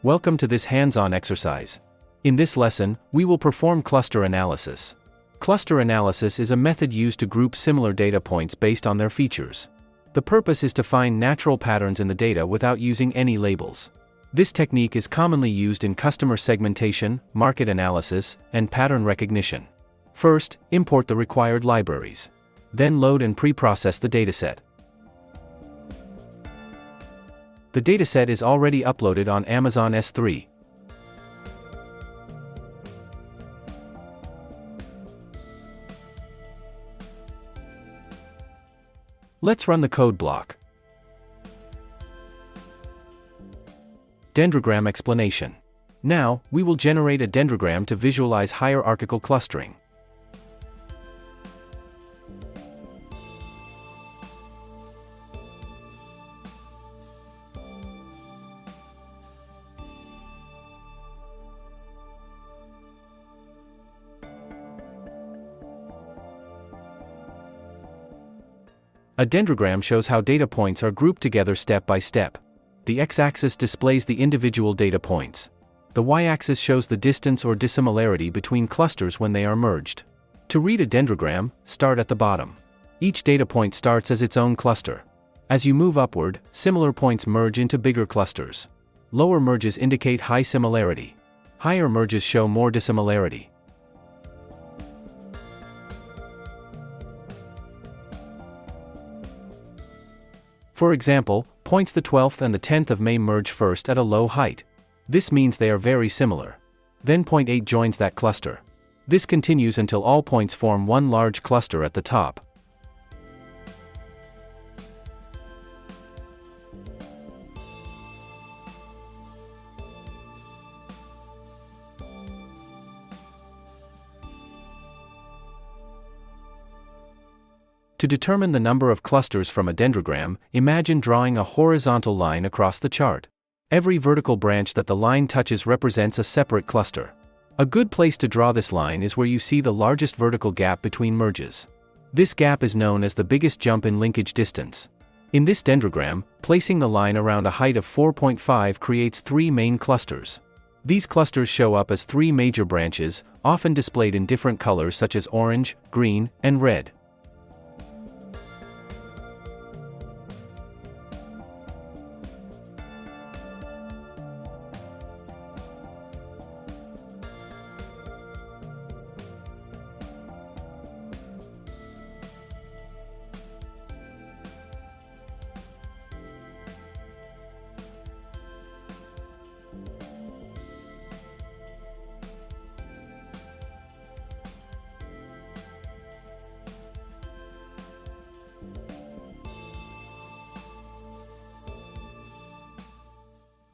Welcome to this hands-on exercise. In this lesson, we will perform cluster analysis. Cluster analysis is a method used to group similar data points based on their features. The purpose is to find natural patterns in the data without using any labels. This technique is commonly used in customer segmentation, market analysis, and pattern recognition. First, import the required libraries. Then load and pre-process the dataset. The dataset is already uploaded on Amazon S3. Let's run the code block. Dendrogram explanation. Now, we will generate a dendrogram to visualize hierarchical clustering. A dendrogram shows how data points are grouped together step by step. The x-axis displays the individual data points. The y-axis shows the distance or dissimilarity between clusters when they are merged. To read a dendrogram, start at the bottom. Each data point starts as its own cluster. As you move upward, similar points merge into bigger clusters. Lower merges indicate high similarity. Higher merges show more dissimilarity. For example, points the 12th and the 10th of May merge first at a low height. This means they are very similar. Then point 8 joins that cluster. This continues until all points form one large cluster at the top. To determine the number of clusters from a dendrogram, imagine drawing a horizontal line across the chart. Every vertical branch that the line touches represents a separate cluster. A good place to draw this line is where you see the largest vertical gap between merges. This gap is known as the biggest jump in linkage distance. In this dendrogram, placing the line around a height of 4.5 creates three main clusters. These clusters show up as three major branches, often displayed in different colors such as orange, green, and red.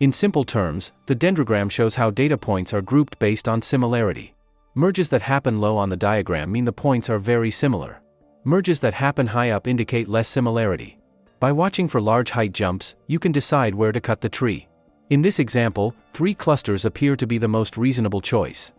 In simple terms, the dendrogram shows how data points are grouped based on similarity. Merges that happen low on the diagram mean the points are very similar. Merges that happen high up indicate less similarity. By watching for large height jumps, you can decide where to cut the tree. In this example, 3 clusters appear to be the most reasonable choice.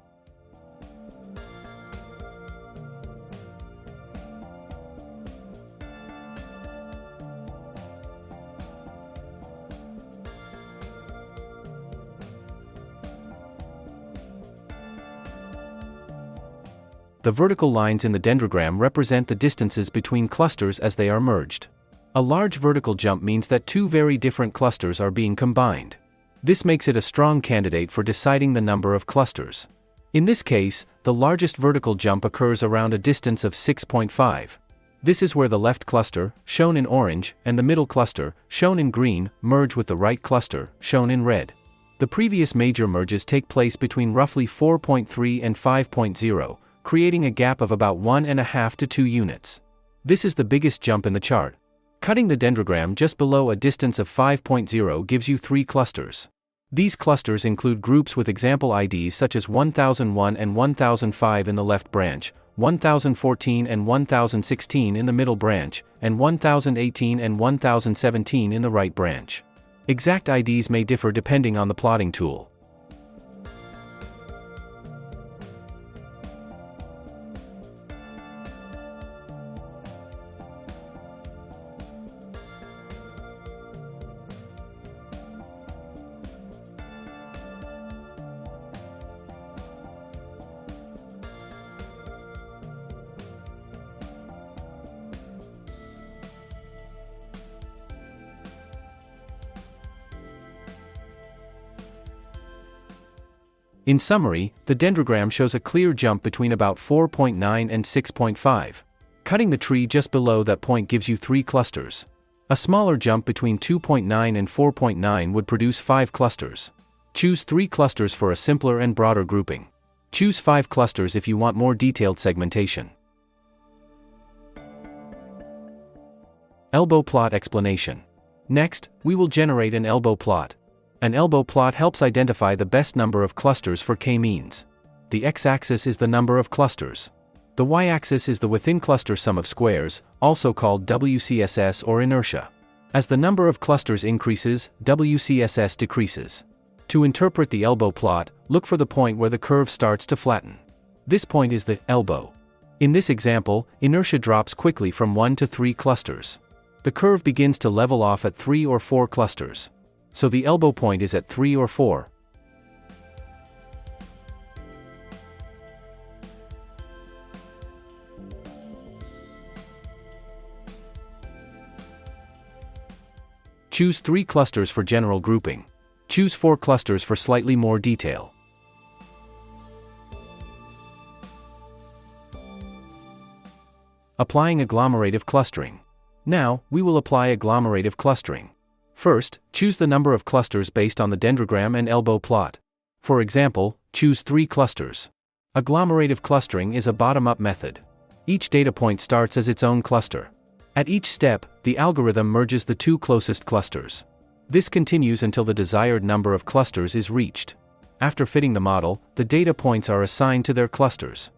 The vertical lines in the dendrogram represent the distances between clusters as they are merged. A large vertical jump means that two very different clusters are being combined. This makes it a strong candidate for deciding the number of clusters. In this case, the largest vertical jump occurs around a distance of 6.5. This is where the left cluster, shown in orange, and the middle cluster, shown in green, merge with the right cluster, shown in red. The previous major merges take place between roughly 4.3 and 5.0. Creating a gap of about 1.5 to 2 units. This is the biggest jump in the chart. Cutting the dendrogram just below a distance of 5.0 gives you 3 clusters. These clusters include groups with example IDs such as 1001 and 1005 in the left branch, 1014 and 1016 in the middle branch, and 1018 and 1017 in the right branch. Exact IDs may differ depending on the plotting tool. In summary, the dendrogram shows a clear jump between about 4.9 and 6.5. Cutting the tree just below that point gives you 3 clusters. A smaller jump between 2.9 and 4.9 would produce 5 clusters. Choose 3 clusters for a simpler and broader grouping. Choose 5 clusters if you want more detailed segmentation. Elbow plot explanation. Next, we will generate an elbow plot. An elbow plot helps identify the best number of clusters for k-means. The x-axis is the number of clusters. The y-axis is the within-cluster sum of squares, also called WCSS or inertia. As the number of clusters increases, WCSS decreases. To interpret the elbow plot, look for the point where the curve starts to flatten. This point is the elbow. In this example, inertia drops quickly from 1 to 3 clusters. The curve begins to level off at 3 or 4 clusters. So the elbow point is at 3 or 4. Choose 3 clusters for general grouping. Choose 4 clusters for slightly more detail. Applying agglomerative clustering. Now, we will apply agglomerative clustering. First, choose the number of clusters based on the dendrogram and elbow plot. For example, choose 3 clusters. Agglomerative clustering is a bottom-up method. Each data point starts as its own cluster. At each step, the algorithm merges the 2 closest clusters. This continues until the desired number of clusters is reached. After fitting the model, the data points are assigned to their clusters.